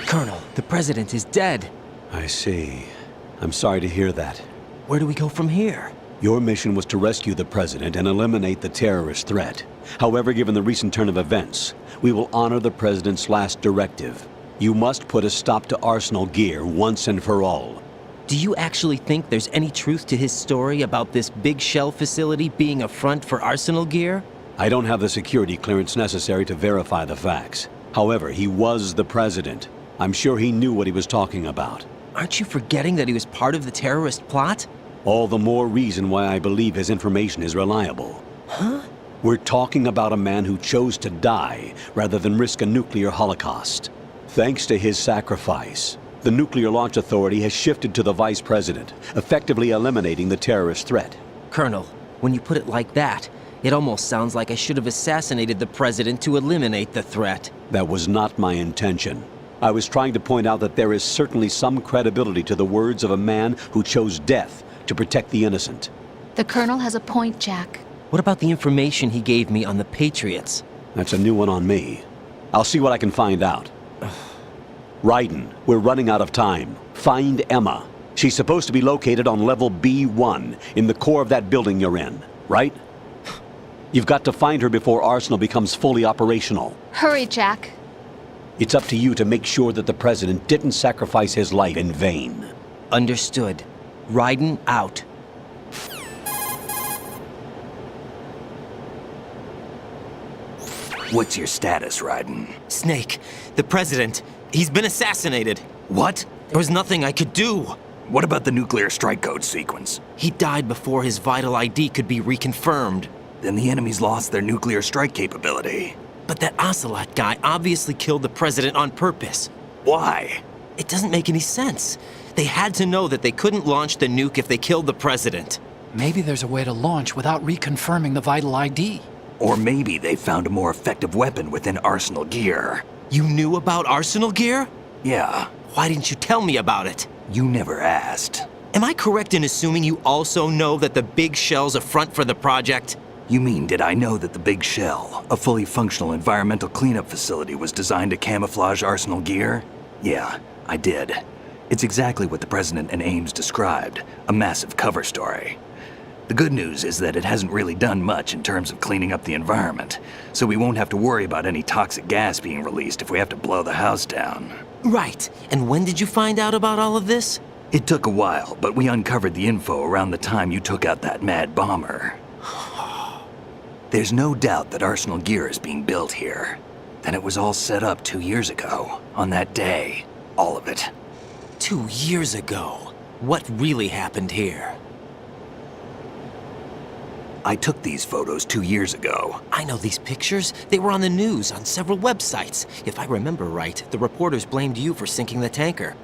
Colonel, the president is dead. I see. I'm sorry to hear that. Where do we go from here? Your mission was to rescue the president and eliminate the terrorist threat. However, given the recent turn of events, we will honor the president's last directive. You must put a stop to Arsenal Gear once and for all. Do you actually think there's any truth to his story about this big shell facility being a front for Arsenal Gear? I don't have the security clearance necessary to verify the facts. However, he was the president. I'm sure he knew what he was talking about. Aren't you forgetting that he was part of the terrorist plot? All the more reason why I believe his information is reliable. Huh? We're talking about a man who chose to die rather than risk a nuclear holocaust. Thanks to his sacrifice, the Nuclear Launch Authority has shifted to the vice president, effectively eliminating the terrorist threat. Colonel, when you put it like that, it almost sounds like I should have assassinated the president to eliminate the threat. That was not my intention. I was trying to point out that there is certainly some credibility to the words of a man who chose death to protect the innocent. The Colonel has a point, Jack. What about the information he gave me on the Patriots? That's a new one on me. I'll see what I can find out. Raiden, we're running out of time. Find Emma. She's supposed to be located on level B1, in the core of that building you're in, right? You've got to find her before Arsenal becomes fully operational. Hurry, Jack. It's up to you to make sure that the president didn't sacrifice his life in vain. Understood. Raiden out. What's your status, Raiden? Snake, the president, he's been assassinated. What? There was nothing I could do. What about the nuclear strike code sequence? He died before his vital ID could be reconfirmed. Then the enemy's lost their nuclear strike capability. But that Ocelot guy obviously killed the president on purpose. Why? It doesn't make any sense. They had to know that they couldn't launch the nuke if they killed the president. Maybe there's a way to launch without reconfirming the vital ID. Or maybe they found a more effective weapon within Arsenal Gear. You knew about Arsenal Gear? Yeah. Why didn't you tell me about it? You never asked. Am I correct in assuming you also know that the big shell's a front for the project? You mean, did I know that the Big Shell, a fully functional environmental cleanup facility, was designed to camouflage Arsenal Gear? Yeah, I did. It's exactly what the President and Ames described, a massive cover story. The good news is that it hasn't really done much in terms of cleaning up the environment, so we won't have to worry about any toxic gas being released if we have to blow the house down. Right. And when did you find out about all of this? It took a while, but we uncovered the info around the time you took out that mad bomber. There's no doubt that Arsenal Gear is being built here. Then it was all set up 2 years ago, on that day. All of it. 2 years ago? What really happened here? I took these photos 2 years ago. I know these pictures. They were on the news, on several websites. If I remember right, the reporters blamed you for sinking the tanker.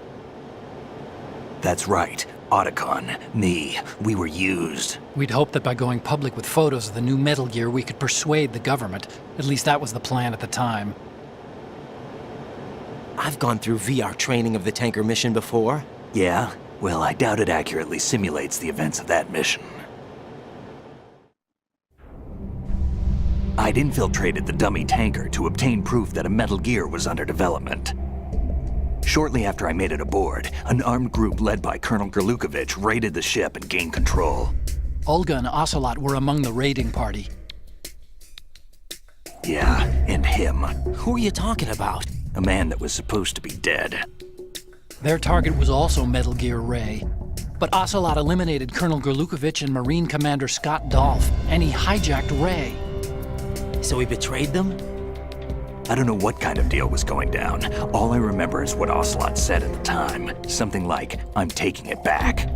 That's right. Otacon, me, we were used. We'd hoped that by going public with photos of the new Metal Gear, we could persuade the government. At least that was the plan at the time. I've gone through VR training of the tanker mission before. Yeah? Well, I doubt it accurately simulates the events of that mission. I'd infiltrated the dummy tanker to obtain proof that a Metal Gear was under development. Shortly after I made it aboard, an armed group led by Colonel Gerlukovich raided the ship and gained control. Olga and Ocelot were among the raiding party. Yeah, and him. Who are you talking about? A man that was supposed to be dead. Their target was also Metal Gear Ray. But Ocelot eliminated Colonel Gerlukovich and Marine Commander Scott Dolph, and he hijacked Ray. So he betrayed them? I don't know what kind of deal was going down. All I remember is what Ocelot said at the time. Something like, "I'm taking it back."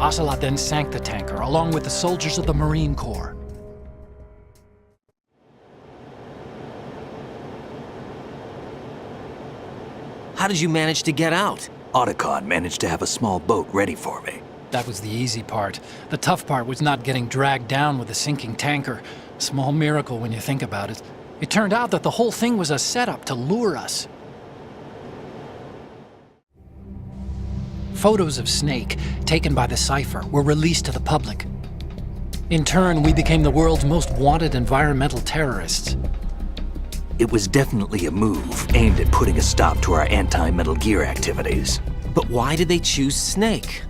Ocelot then sank the tanker, along with the soldiers of the Marine Corps. How did you manage to get out? Otacon managed to have a small boat ready for me. That was the easy part. The tough part was not getting dragged down with a sinking tanker. Small miracle when you think about it. It turned out that the whole thing was a setup to lure us. Photos of Snake, taken by the Cypher, were released to the public. In turn, we became the world's most wanted environmental terrorists. It was definitely a move aimed at putting a stop to our anti-Metal Gear activities. But why did they choose Snake?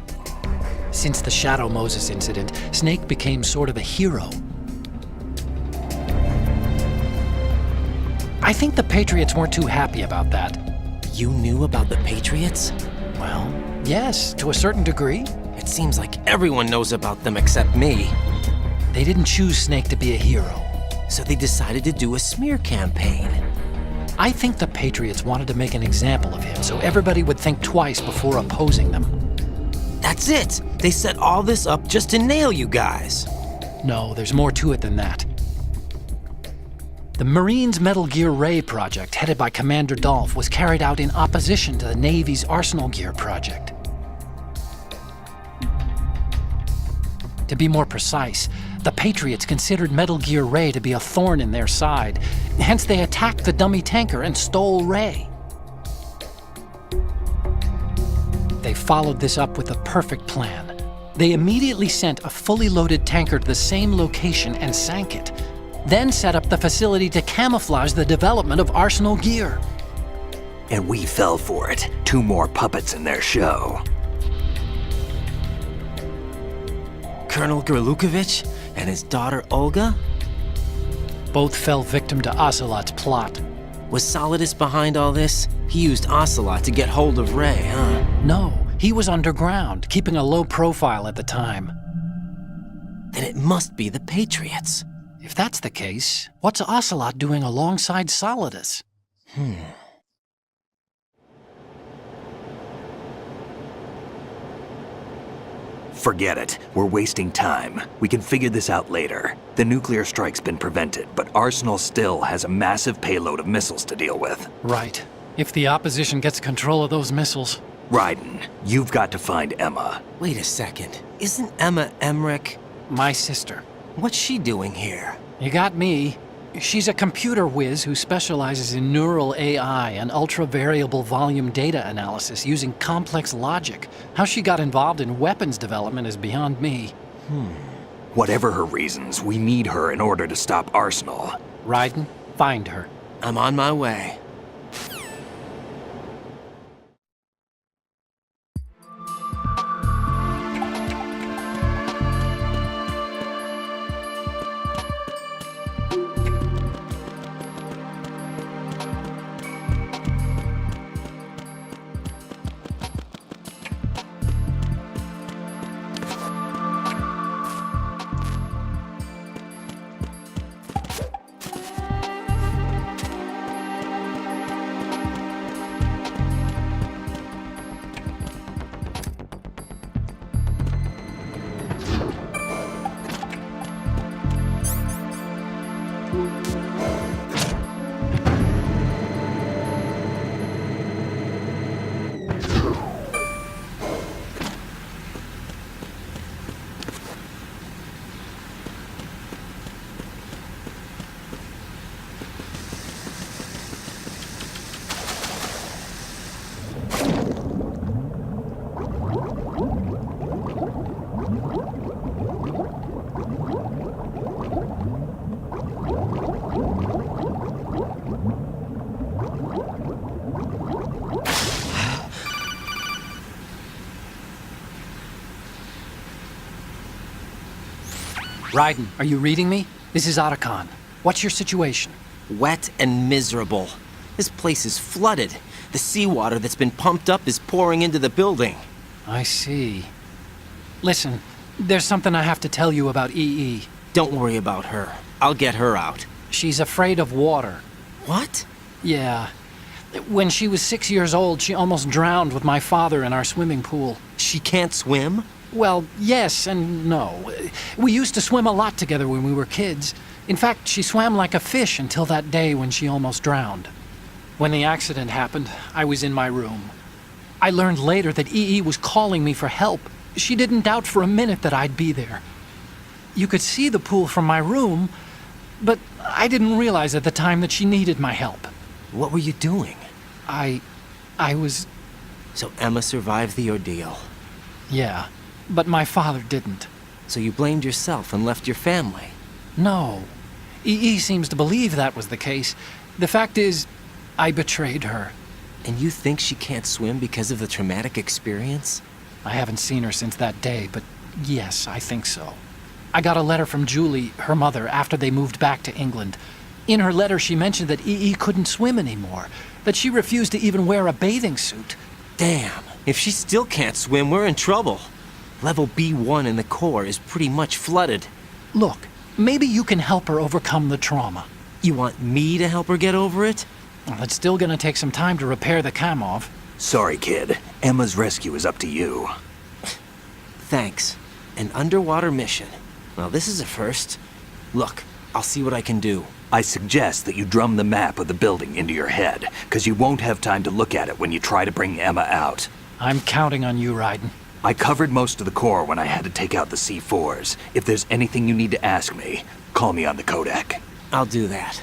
Since the Shadow Moses incident, Snake became sort of a hero. I think the Patriots weren't too happy about that. You knew about the Patriots? Well, yes, to a certain degree. It seems like everyone knows about them except me. They didn't choose Snake to be a hero. So they decided to do a smear campaign. I think the Patriots wanted to make an example of him so everybody would think twice before opposing them. That's it! They set all this up just to nail you guys. No, there's more to it than that. The Marines' Metal Gear Ray project, headed by Commander Dolph, was carried out in opposition to the Navy's Arsenal Gear project. To be more precise, the Patriots considered Metal Gear Ray to be a thorn in their side. Hence, they attacked the dummy tanker and stole Ray. They followed this up with a perfect plan. They immediately sent a fully loaded tanker to the same location and sank it, then set up the facility to camouflage the development of Arsenal Gear. And we fell for it. 2 more puppets in their show. Colonel Gerlukovich and his daughter Olga? Both fell victim to Ocelot's plot. Was Solidus behind all this? He used Ocelot to get hold of Ray, huh? No, he was underground, keeping a low profile at the time. Then it must be the Patriots. If that's the case, what's Ocelot doing alongside Solidus? Forget it. We're wasting time. We can figure this out later. The nuclear strike's been prevented, but Arsenal still has a massive payload of missiles to deal with. Right. If the opposition gets control of those missiles. Raiden, you've got to find Emma. Wait a second. Isn't Emma Emmerich? My sister. What's she doing here? You got me. She's a computer whiz who specializes in neural AI and ultra-variable volume data analysis using complex logic. How she got involved in weapons development is beyond me. Whatever her reasons, we need her in order to stop Arsenal. Raiden, find her. I'm on my way. Raiden, are you reading me? This is Otacon. What's your situation? Wet and miserable. This place is flooded. The seawater that's been pumped up is pouring into the building. I see. Listen, there's something I have to tell you about EE. Don't worry about her. I'll get her out. She's afraid of water. What? Yeah. When she was 6 years old, she almost drowned with my father in our swimming pool. She can't swim? Well, yes and no. We used to swim a lot together when we were kids. In fact, she swam like a fish until that day when she almost drowned. When the accident happened, I was in my room. I learned later that EE was calling me for help. She didn't doubt for a minute that I'd be there. You could see the pool from my room, but I didn't realize at the time that she needed my help. What were you doing? I was... So Emma survived the ordeal. Yeah, but my father didn't. So you blamed yourself and left your family. No. EE seems to believe that was the case. The fact is, I betrayed her. And you think she can't swim because of the traumatic experience? I haven't seen her since that day, but yes, I think so. I got a letter from Julie, her mother, after they moved back to England. In her letter, she mentioned that EE couldn't swim anymore, that she refused to even wear a bathing suit. Damn, if she still can't swim, we're in trouble. Level B1 in the core is pretty much flooded. Look, maybe you can help her overcome the trauma. You want me to help her get over it? Well, it's still gonna take some time to repair the Kamov. Sorry, kid. Emma's rescue is up to you. Thanks. An underwater mission. Well, this is a first. Look, I'll see what I can do. I suggest that you drum the map of the building into your head, because you won't have time to look at it when you try to bring Emma out. I'm counting on you, Raiden. I covered most of the core when I had to take out the C4s. If there's anything you need to ask me, call me on the codec. I'll do that.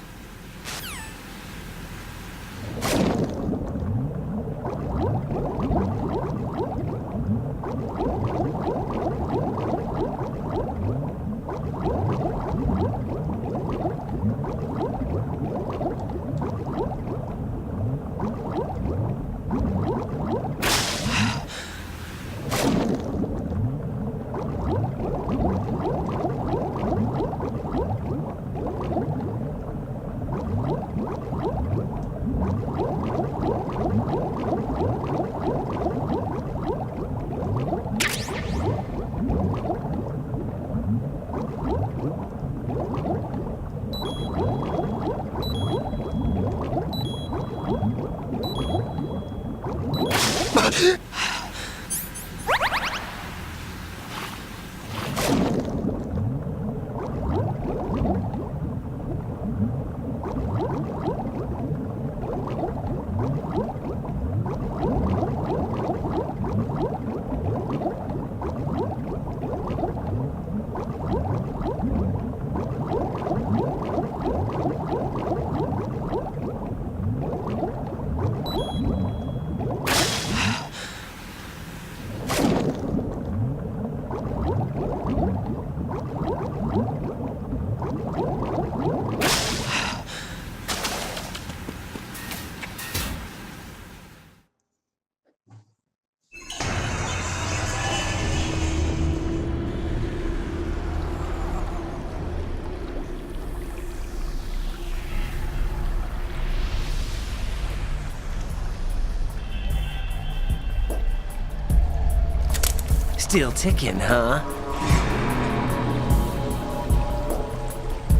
Still ticking, huh?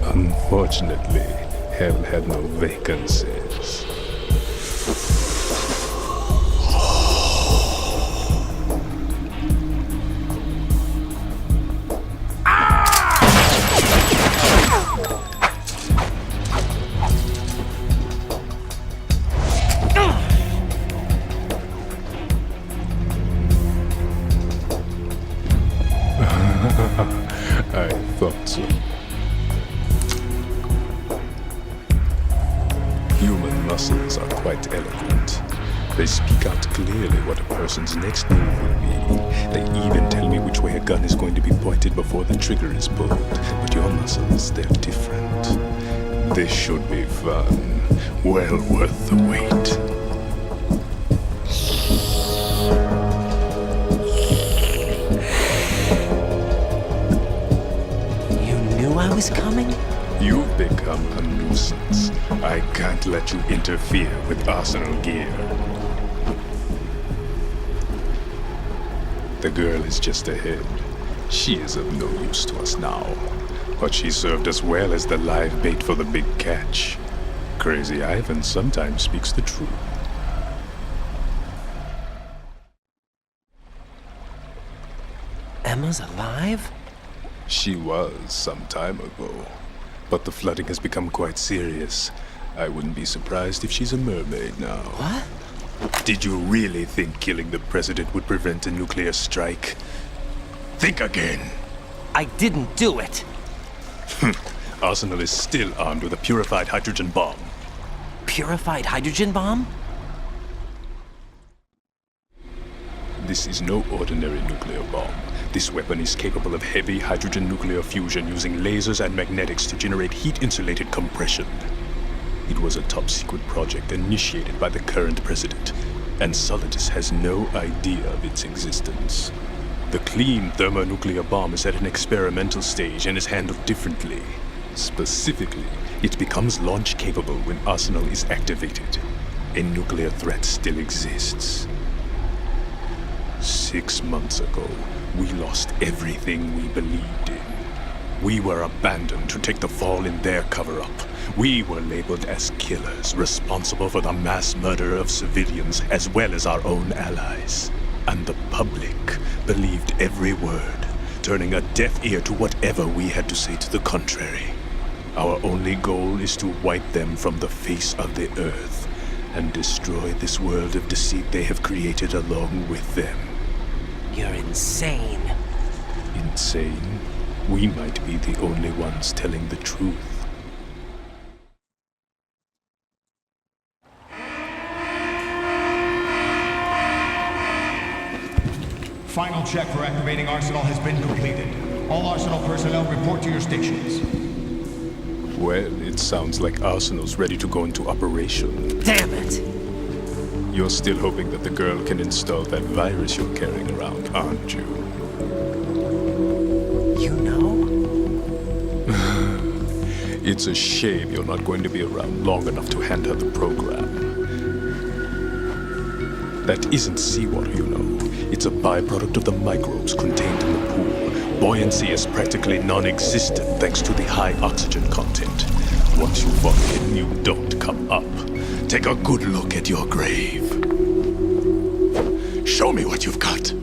Unfortunately, hell had no vacancies. I thought so. Human muscles are quite eloquent. They speak out clearly what a person's next move will be. They even tell me which way a gun is going to be pointed before the trigger is pulled. But your muscles, they're different. This should be fun. Well worth the wait. I was coming? You've become a nuisance. I can't let you interfere with Arsenal gear. The girl is just ahead. She is of no use to us now. But she served us well as the live bait for the big catch. Crazy Ivan sometimes speaks the truth. Emma's alive? She was some time ago, but the flooding has become quite serious. I wouldn't be surprised if she's a mermaid now. What? Did you really think killing the president would prevent a nuclear strike? Think again. I didn't do it. Arsenal is still armed with a purified hydrogen bomb. Purified hydrogen bomb? This is no ordinary nuclear bomb. This weapon is capable of heavy hydrogen nuclear fusion using lasers and magnetics to generate heat-insulated compression. It was a top-secret project initiated by the current president, and Solidus has no idea of its existence. The clean thermonuclear bomb is at an experimental stage and is handled differently. Specifically, it becomes launch-capable when Arsenal is activated. A nuclear threat still exists. 6 months ago, we lost everything we believed in. We were abandoned to take the fall in their cover-up. We were labeled as killers, responsible for the mass murder of civilians as well as our own allies. And the public believed every word, turning a deaf ear to whatever we had to say to the contrary. Our only goal is to wipe them from the face of the earth and destroy this world of deceit they have created along with them. You're insane. Insane? We might be the only ones telling the truth. Final check for activating Arsenal has been completed. All Arsenal personnel report to your stations. Well, it sounds like Arsenal's ready to go into operation. Damn it! You're still hoping that the girl can install that virus you're carrying around, aren't you? You know? It's a shame you're not going to be around long enough to hand her the program. That isn't seawater, you know. It's a byproduct of the microbes contained in the pool. Buoyancy is practically non-existent thanks to the high oxygen content. Once you fall in, you don't come up. Take a good look at your grave. Show me what you've got.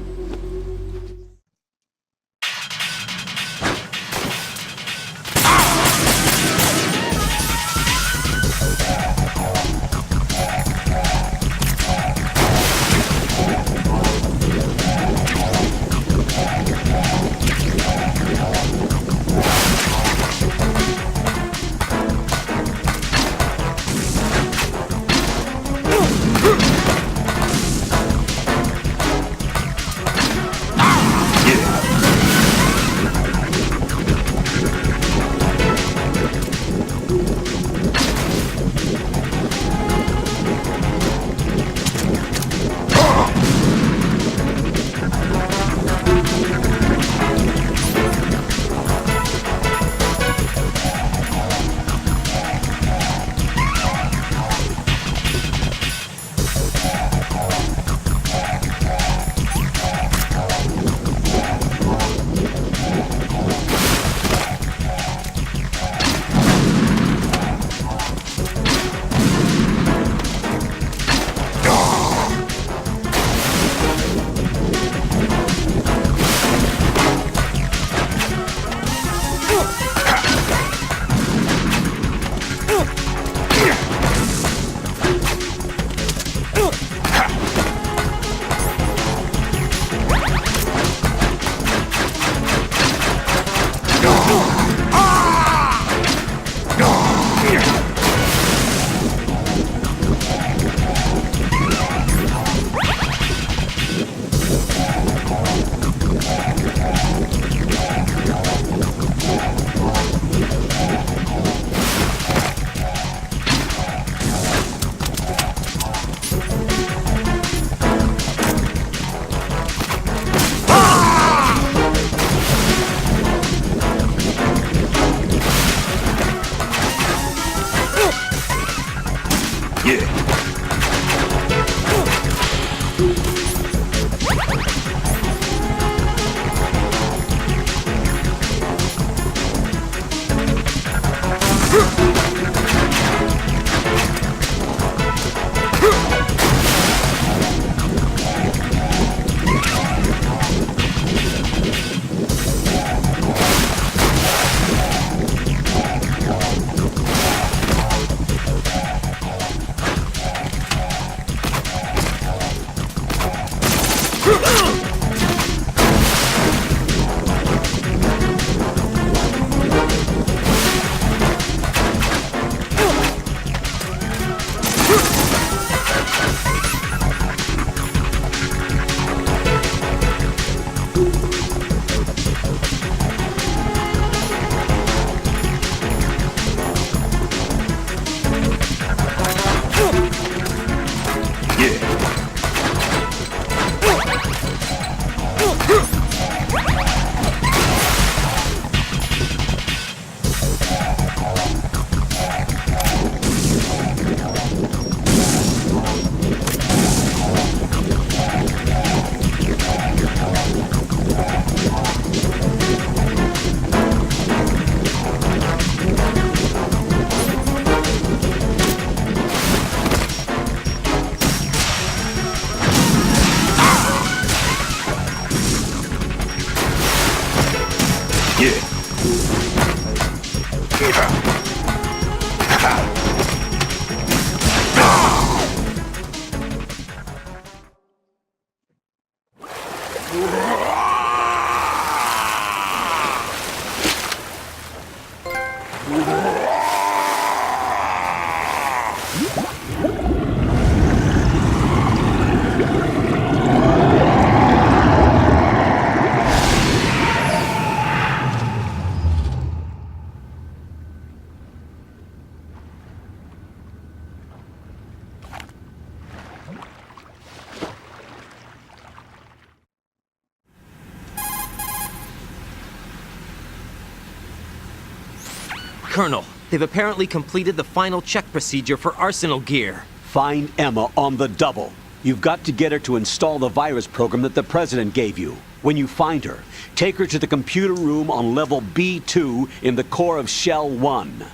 Colonel, they've apparently completed the final check procedure for arsenal gear. Find Emma on the double. You've got to get her to install the virus program that the President gave you. When you find her, take her to the computer room on level B2 in the core of Shell 1.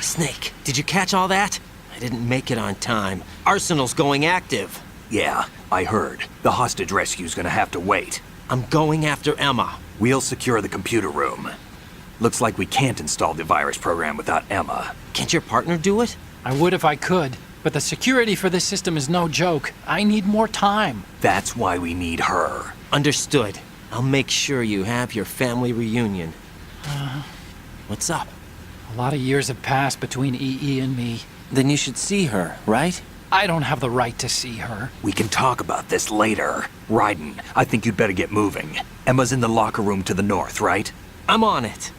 Snake, did you catch all that? I didn't make it on time. Arsenal's going active. Yeah, I heard. The hostage rescue's gonna have to wait. I'm going after Emma. We'll secure the computer room. Looks like we can't install the virus program without Emma. Can't your partner do it? I would if I could, but the security for this system is no joke. I need more time. That's why we need her. Understood. I'll make sure you have your family reunion. What's up? A lot of years have passed between EE and me. Then you should see her, right? I don't have the right to see her. We can talk about this later. Raiden, I think you'd better get moving. Emma's in the locker room to the north, right? I'm on it.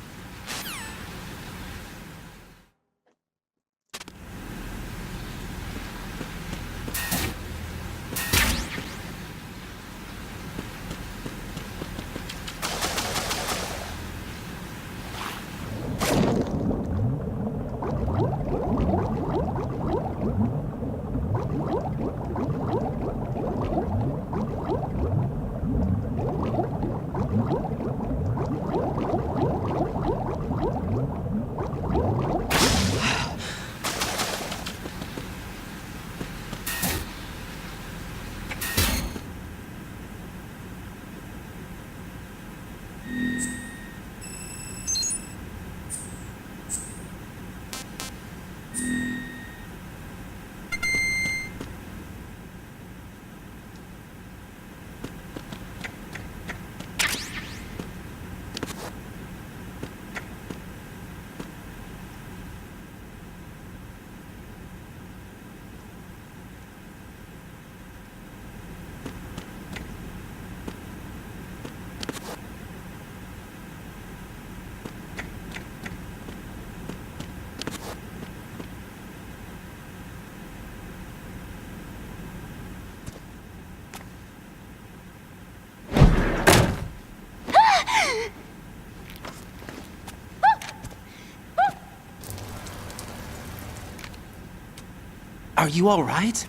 Are you all right?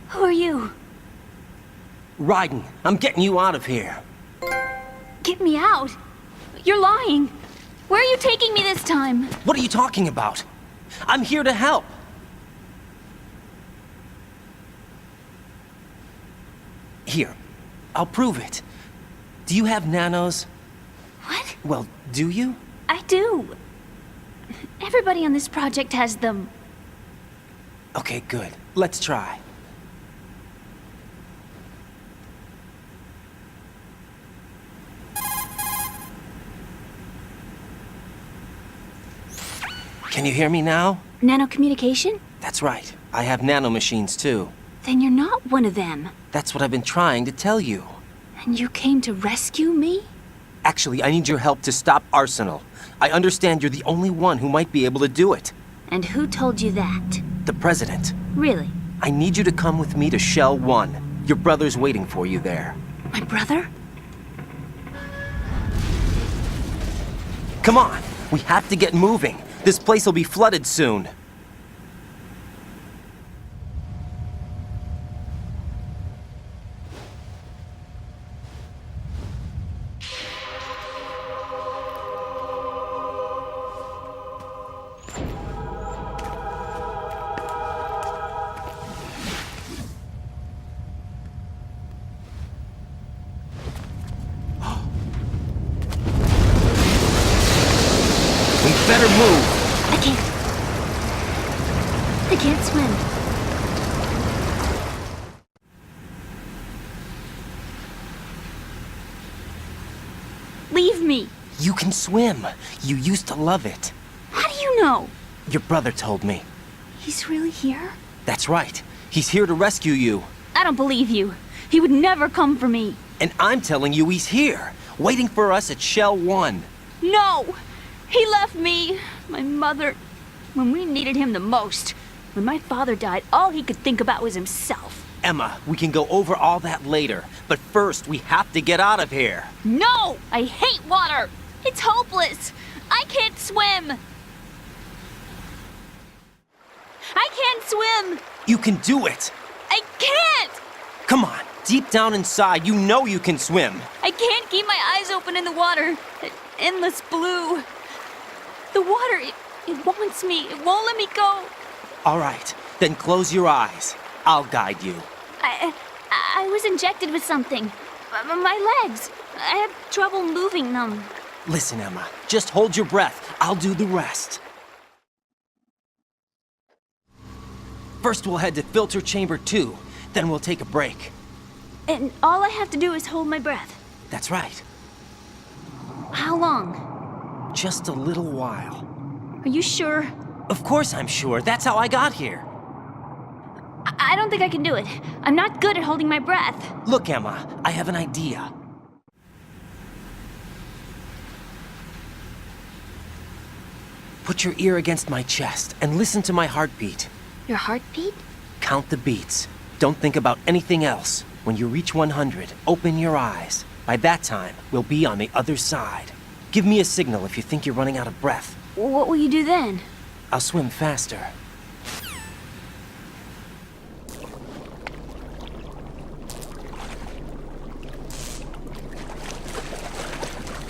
Who are you? Raiden, I'm getting you out of here. Get me out. You're lying. Where are you taking me this time? What are you talking about? I'm here to help. Here, I'll prove it. Do you have nanos? What? Well, do you? I do. Everybody on this project has them. Okay, good. Let's try. Can you hear me now? Nanocommunication? That's right. I have nanomachines too. Then you're not one of them. That's what I've been trying to tell you. And you came to rescue me? Actually, I need your help to stop Arsenal. I understand you're the only one who might be able to do it. And who told you that? The President. Really? I need you to come with me to Shell 1. Your brother's waiting for you there. My brother? Come on! We have to get moving. This place will be flooded soon. We better move. I can't swim. Leave me. You can swim. You used to love it. How do you know? Your brother told me. He's really here? That's right. He's here to rescue you. I don't believe you. He would never come for me. And I'm telling you he's here, waiting for us at Shell 1. No! He left me, my mother, when we needed him the most. When my father died, all he could think about was himself. Emma, we can go over all that later, but first we have to get out of here. No! I hate water! It's hopeless! I can't swim! I can't swim! You can do it! I can't! Come on, deep down inside, you know you can swim. I can't keep my eyes open in the water. Endless blue. The water, it wants me. It won't let me go. All right, then close your eyes. I'll guide you. I was injected with something. My legs. I have trouble moving them. Listen, Emma, just hold your breath. I'll do the rest. First, we'll head to filter chamber 2. Then we'll take a break. And all I have to do is hold my breath. That's right. How long? Just a little while. Are you sure? Of course I'm sure. That's how I got here. I don't think I can do it. I'm not good at holding my breath. Look, Emma, I have an idea. Put your ear against my chest and listen to my heartbeat. Your heartbeat? Count the beats. Don't think about anything else. When you reach 100, open your eyes. By that time, we'll be on the other side. Give me a signal if you think you're running out of breath. What will you do then? I'll swim faster.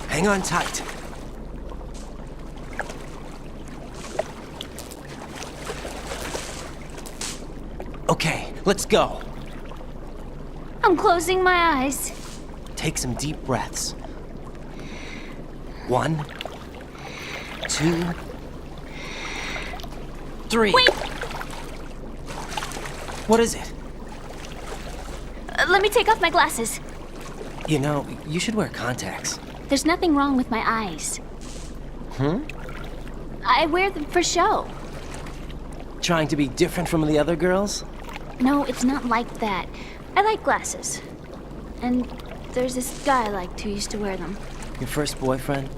Hang on tight. Okay, let's go. I'm closing my eyes. Take some deep breaths. 1, 2, 3. Wait! What is it? Let me take off my glasses. You know, you should wear contacts. There's nothing wrong with my eyes. I wear them for show. Trying to be different from the other girls? No, it's not like that. I like glasses. And there's this guy I liked who used to wear them. Your first boyfriend?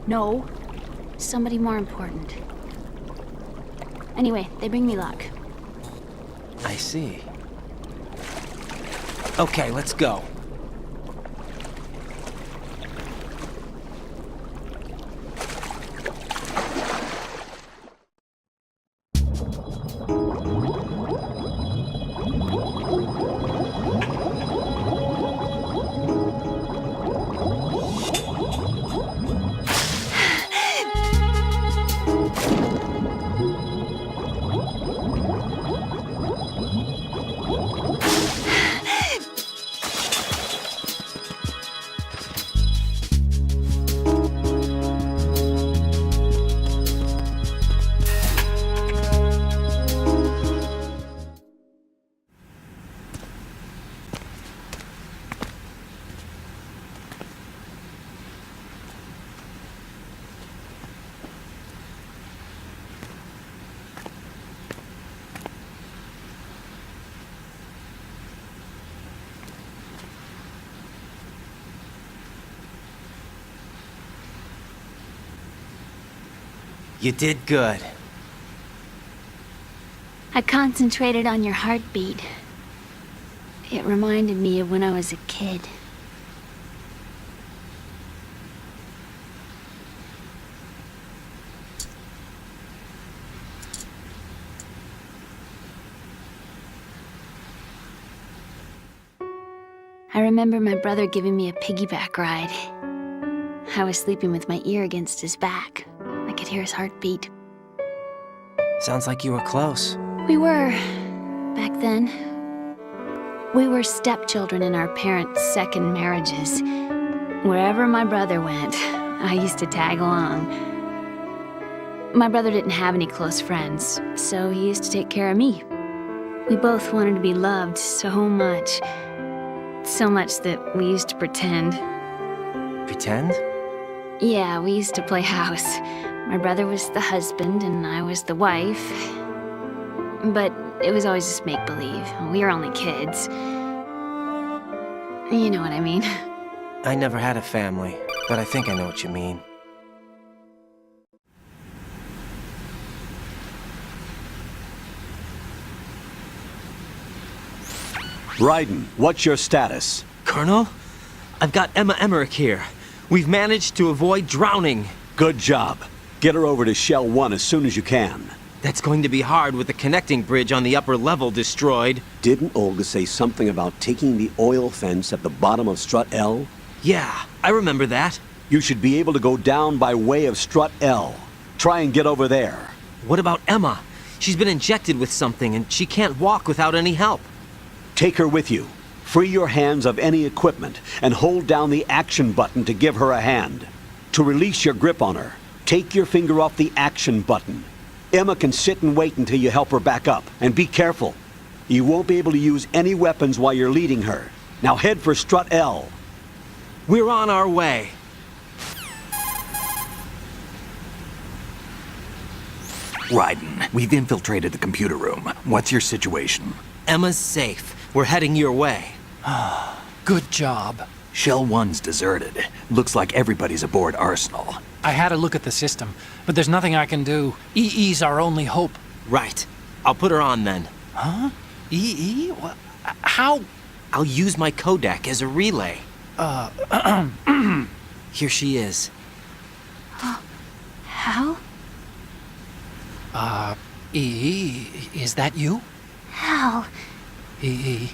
No. Somebody more important. Anyway, they bring me luck. I see. Okay, let's go. You did good. I concentrated on your heartbeat. It reminded me of when I was a kid. I remember my brother giving me a piggyback ride. I was sleeping with my ear against his back. I could hear his heartbeat. Sounds like you were close. We were, back then. We were stepchildren in our parents' second marriages. Wherever my brother went, I used to tag along. My brother didn't have any close friends, so he used to take care of me. We both wanted to be loved so much. So much that we used to pretend. Pretend? Yeah, we used to play house. My brother was the husband and I was the wife. But it was always just make-believe. We were only kids. You know what I mean. I never had a family, but I think I know what you mean. Ryden, what's your status? Colonel, I've got Emma Emmerich here. We've managed to avoid drowning. Good job. Get her over to Shell 1 as soon as you can. That's going to be hard with the connecting bridge on the upper level destroyed. Didn't Olga say something about taking the oil fence at the bottom of Strut L? Yeah, I remember that. You should be able to go down by way of Strut L. Try and get over there. What about Emma? She's been injected with something and she can't walk without any help. Take her with you. Free your hands of any equipment and hold down the action button to give her a hand. To release your grip on her, take your finger off the action button. Emma can sit and wait until you help her back up. And be careful. You won't be able to use any weapons while you're leading her. Now head for Strut L. We're on our way. Ryden, we've infiltrated the computer room. What's your situation? Emma's safe. We're heading your way. Good job. Shell 1's deserted. Looks like everybody's aboard Arsenal. I had a look at the system, but there's nothing I can do. EE's our only hope. Right. I'll put her on then. Huh? EE? What? How? I'll use my codec as a relay. Here she is. Hal? EE, is that you? Hal? EE.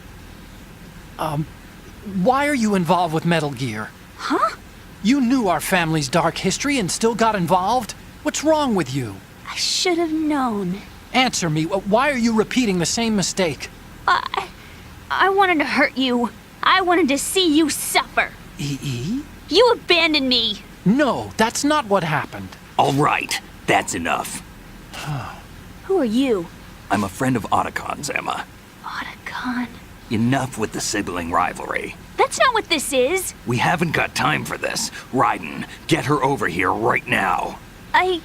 Why are you involved with Metal Gear? Huh? You knew our family's dark history and still got involved? What's wrong with you? I should have known. Answer me. Why are you repeating the same mistake? I wanted to hurt you. I wanted to see you suffer. EE? You abandoned me. No, that's not what happened. All right, that's enough. Who are you? I'm a friend of Otacon's, Emma. Otacon? Enough with the sibling rivalry. That's not what this is. We haven't got time for this. Ryden, get her over here right now. I...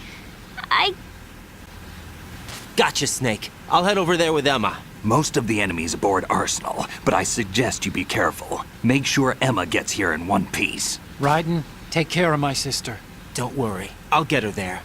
Gotcha, Snake. I'll head over there with Emma. Most of the enemy's aboard Arsenal, but I suggest you be careful. Make sure Emma gets here in one piece. Ryden, take care of my sister. Don't worry. I'll get her there.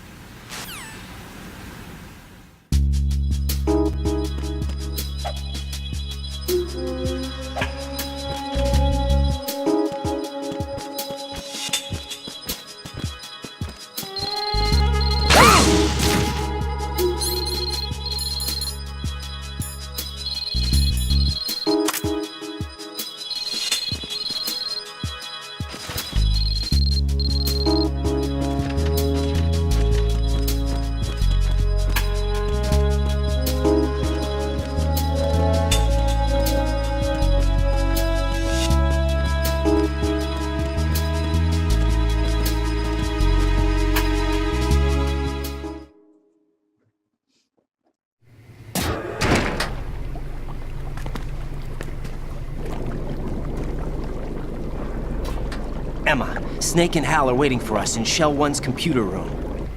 Emma, Snake and Hal are waiting for us in Shell 1's computer room.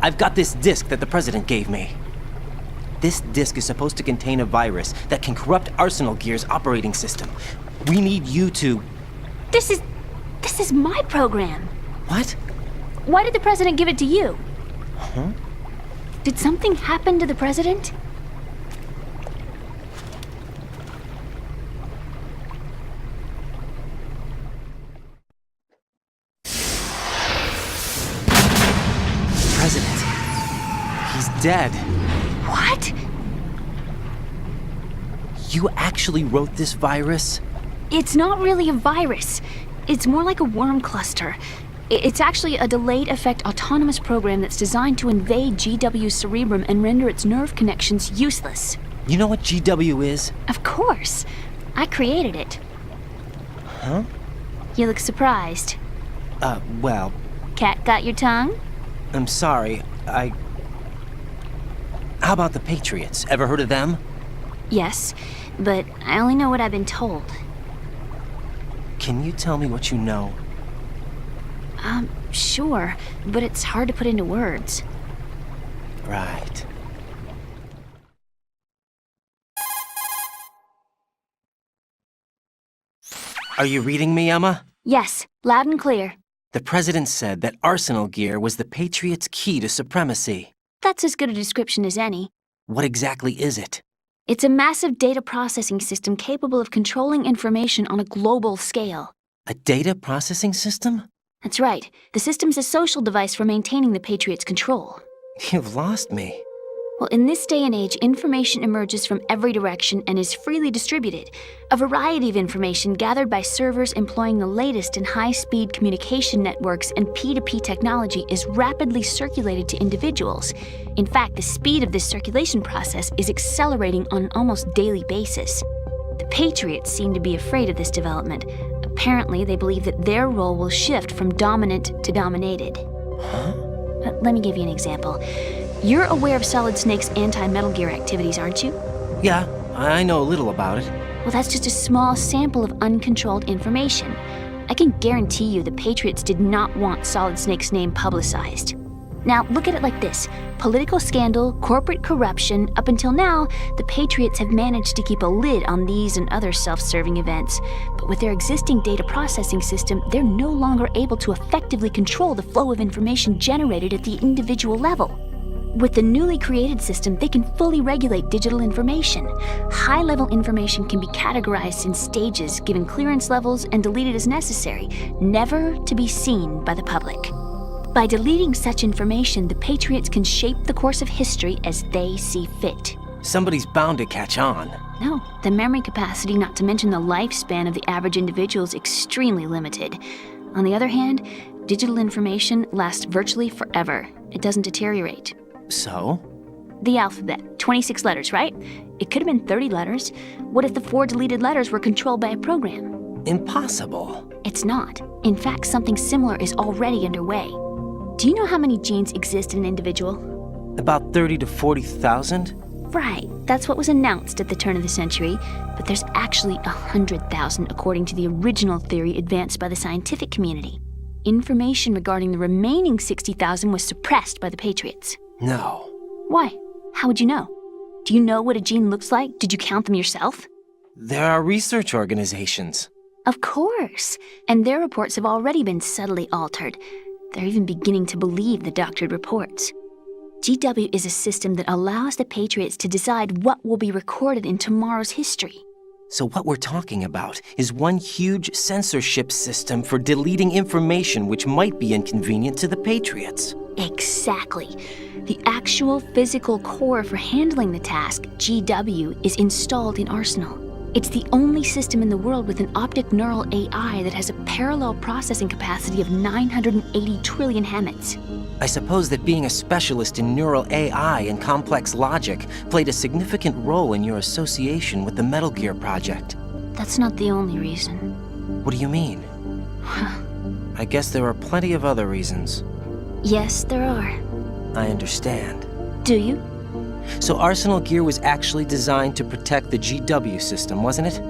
I've got this disk that the President gave me. This disk is supposed to contain a virus that can corrupt Arsenal Gear's operating system. We need you to... This is my program. What? Why did the President give it to you? Huh? Did something happen to the President? President. He's dead. What? You actually wrote this virus? It's not really a virus. It's more like a worm cluster. It's actually a delayed effect autonomous program that's designed to invade GW's cerebrum and render its nerve connections useless. You know what GW is? Of course. I created it. Huh? You look surprised. Well, Cat got your tongue? I'm sorry. How about the Patriots? Ever heard of them? Yes, but I only know what I've been told. Can you tell me what you know? Sure, but it's hard to put into words. Right. Are you reading me, Emma? Yes, loud and clear. The President said that Arsenal Gear was the Patriots' key to supremacy. That's as good a description as any. What exactly is it? It's a massive data processing system capable of controlling information on a global scale. A data processing system? That's right. The system's a social device for maintaining the Patriots' control. You've lost me. Well, in this day and age, information emerges from every direction and is freely distributed. A variety of information gathered by servers employing the latest in high-speed communication networks and P2P technology is rapidly circulated to individuals. In fact, the speed of this circulation process is accelerating on an almost daily basis. The Patriots seem to be afraid of this development. Apparently, they believe that their role will shift from dominant to dominated. But let me give you an example. You're aware of Solid Snake's anti-Metal Gear activities, aren't you? Yeah, I know a little about it. Well, that's just a small sample of uncontrolled information. I can guarantee you the Patriots did not want Solid Snake's name publicized. Now, look at it like this. Political scandal, corporate corruption, up until now, the Patriots have managed to keep a lid on these and other self-serving events. But with their existing data processing system, they're no longer able to effectively control the flow of information generated at the individual level. With the newly created system, they can fully regulate digital information. High-level information can be categorized in stages, given clearance levels, and deleted as necessary, never to be seen by the public. By deleting such information, the Patriots can shape the course of history as they see fit. Somebody's bound to catch on. No, the memory capacity, not to mention the lifespan of the average individual, is extremely limited. On the other hand, digital information lasts virtually forever. It doesn't deteriorate. So? The alphabet, 26 letters, right? It could have been 30 letters. What if the 4 deleted letters were controlled by a program? Impossible. It's not. In fact, something similar is already underway. Do you know how many genes exist in an individual? About 30 to 40,000? Right, that's what was announced at the turn of the century, but there's actually 100,000 according to the original theory advanced by the scientific community. Information regarding the remaining 60,000 was suppressed by the Patriots. No. Why? How would you know? Do you know what a gene looks like? Did you count them yourself? There are research organizations. Of course, and their reports have already been subtly altered. They're even beginning to believe the doctored reports. GW is a system that allows the Patriots to decide what will be recorded in tomorrow's history. So what we're talking about is one huge censorship system for deleting information which might be inconvenient to the Patriots. Exactly. The actual physical core for handling the task, GW, is installed in Arsenal. It's the only system in the world with an optic neural AI that has a parallel processing capacity of 980 trillion Hammets. I suppose that being a specialist in neural AI and complex logic played a significant role in your association with the Metal Gear project. That's not the only reason. What do you mean? I guess there are plenty of other reasons. Yes, there are. I understand. Do you? So Arsenal Gear was actually designed to protect the GW system, wasn't it?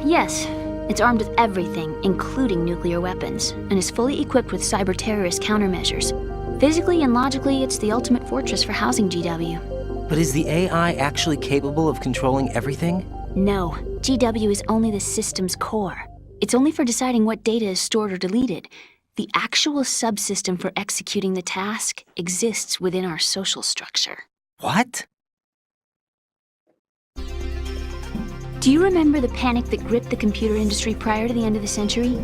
Yes. It's armed with everything, including nuclear weapons, and is fully equipped with cyber-terrorist countermeasures. Physically and logically, it's the ultimate fortress for housing GW. But is the AI actually capable of controlling everything? No. GW is only the system's core. It's only for deciding what data is stored or deleted. The actual subsystem for executing the task exists within our social structure. What? Do you remember the panic that gripped the computer industry prior to the end of the century?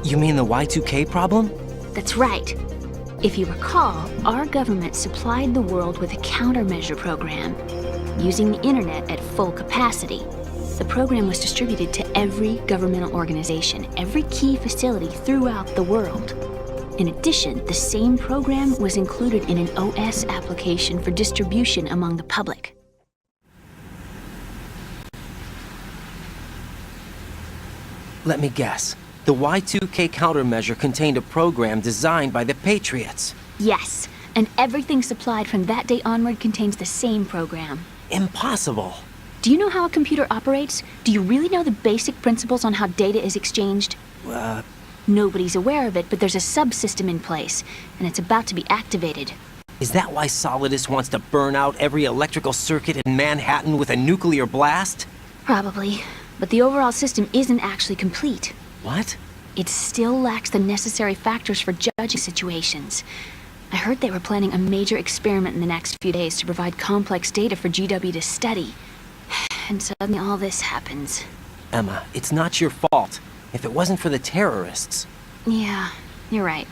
You mean the Y2K problem? That's right. If you recall, our government supplied the world with a countermeasure program, using the internet at full capacity. The program was distributed to every governmental organization, every key facility throughout the world. In addition, the same program was included in an OS application for distribution among the public. Let me guess. The Y2K countermeasure contained a program designed by the Patriots. Yes, and everything supplied from that day onward contains the same program. Impossible. Do you know how a computer operates? Do you really know the basic principles on how data is exchanged? Nobody's aware of it, but there's a subsystem in place, and it's about to be activated. Is that why Solidus wants to burn out every electrical circuit in Manhattan with a nuclear blast? Probably, but the overall system isn't actually complete. What? It still lacks the necessary factors for judging situations. I heard they were planning a major experiment in the next few days to provide complex data for GW to study. And suddenly all this happens. Emma, it's not your fault. If it wasn't for the terrorists... Yeah, you're right.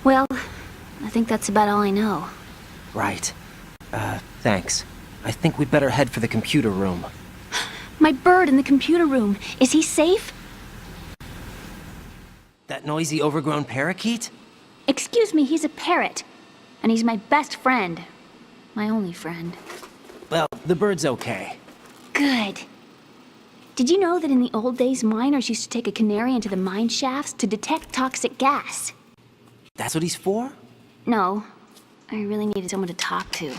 Well, I think that's about all I know. Right. Thanks. I think we'd better head for the computer room. My bird in the computer room. Is he safe? That noisy, overgrown parakeet? Excuse me, he's a parrot. And he's my best friend. My only friend. Well, the bird's okay. Good. Did you know that in the old days, miners used to take a canary into the mine shafts to detect toxic gas? That's what he's for? No. I really needed someone to talk to.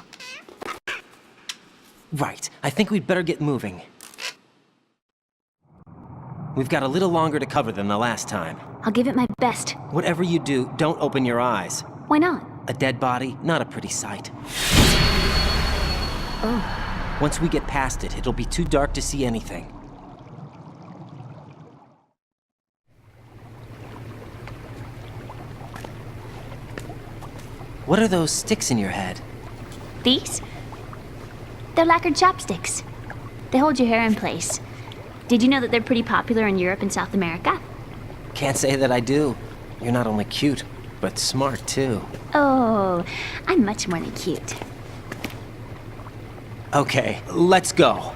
Right. I think we'd better get moving. We've got a little longer to cover than the last time. I'll give it my best. Whatever you do, don't open your eyes. Why not? A dead body, not a pretty sight. Oh. Once we get past it, it'll be too dark to see anything. What are those sticks in your head? These? They're lacquered chopsticks. They hold your hair in place. Did you know that they're pretty popular in Europe and South America? Can't say that I do. You're not only cute, but smart too. Oh, I'm much more than cute. Okay, let's go.